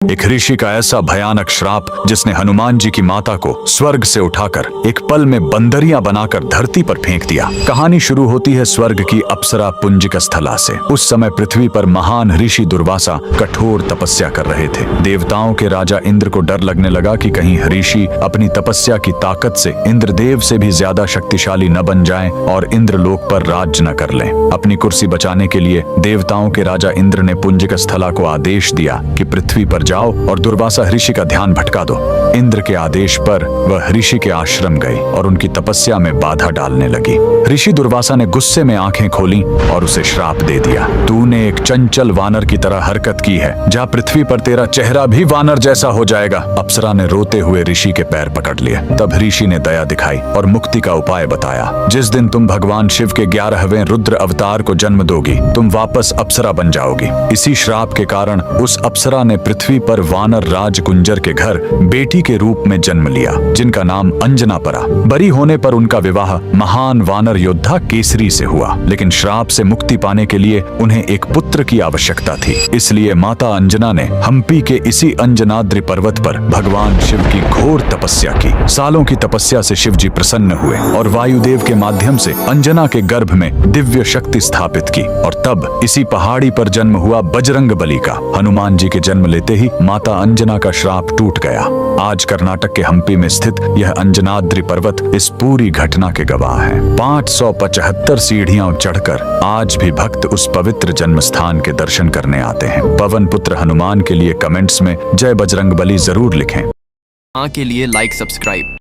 एक ऋषि का ऐसा भयानक श्राप जिसने हनुमान जी की माता को स्वर्ग से उठाकर एक पल में बंदरिया बनाकर धरती पर फेंक दिया। कहानी शुरू होती है स्वर्ग की अप्सरा पुंजिक स्थला से। उस समय पृथ्वी पर महान ऋषि दुर्वासा कठोर तपस्या कर रहे थे। देवताओं के राजा इंद्र को डर लगने लगा कि कहीं ऋषि अपनी तपस्या की ताकत से इंद्रदेव से भी ज्यादा शक्तिशाली न बन जाएं और इंद्रलोक पर राज न कर लें। अपनी कुर्सी बचाने के लिए देवताओं के राजा इंद्र ने पुंजिक स्थला को आदेश दिया कि पृथ्वी पर जाओ और दुर्वासा ऋषि का ध्यान भटका दो। इंद्र के आदेश पर वह ऋषि के आश्रम गई और उनकी तपस्या में बाधा डालने लगी। ऋषि दुर्वासा ने गुस्से में आंखें खोली और उसे श्राप दे दिया। तूने एक चंचल वानर की तरह हरकत की है, जा पृथ्वी पर तेरा चेहरा भी वानर जैसा हो जाएगा। अप्सरा ने रोते हुए ऋषि के पैर पकड़ लिए। तब ऋषि ने दया दिखाई और मुक्ति का उपाय बताया। जिस दिन तुम भगवान शिव के 11वें रुद्र अवतार को जन्म दोगी, तुम वापस अप्सरा बन जाओगी। इसी श्राप के कारण उस अप्सरा ने पृथ्वी पर वानर राज कुंजर के घर बेटी के रूप में जन्म लिया, जिनका नाम अंजना पड़ा। बरी होने पर उनका विवाह महान वानर योद्धा केसरी से हुआ, लेकिन श्राप से मुक्ति पाने के लिए उन्हें एक पुत्र की आवश्यकता थी। इसलिए माता अंजना ने हम्पी के इसी अंजनाद्रि पर्वत पर भगवान शिव की घोर तपस्या की। सालों की तपस्या से शिव जी प्रसन्न हुए और वायुदेव के माध्यम से अंजना के गर्भ में दिव्य शक्ति स्थापित की। और तब इसी पहाड़ी पर जन्म हुआ बजरंग बली का। हनुमान जी के जन्म लेते ही माता अंजना का श्राप टूट गया। आज कर्नाटक के हम्पी में स्थित यह अंजनाद्रि पर्वत इस पूरी घटना के गवाह है। 575 सीढ़ियां चढ़कर आज भी भक्त उस पवित्र जन्म स्थान के दर्शन करने आते हैं। पवन पुत्र हनुमान के लिए कमेंट्स में जय बजरंग बली जरूर लिखें। के लिए लाइक सब्सक्राइब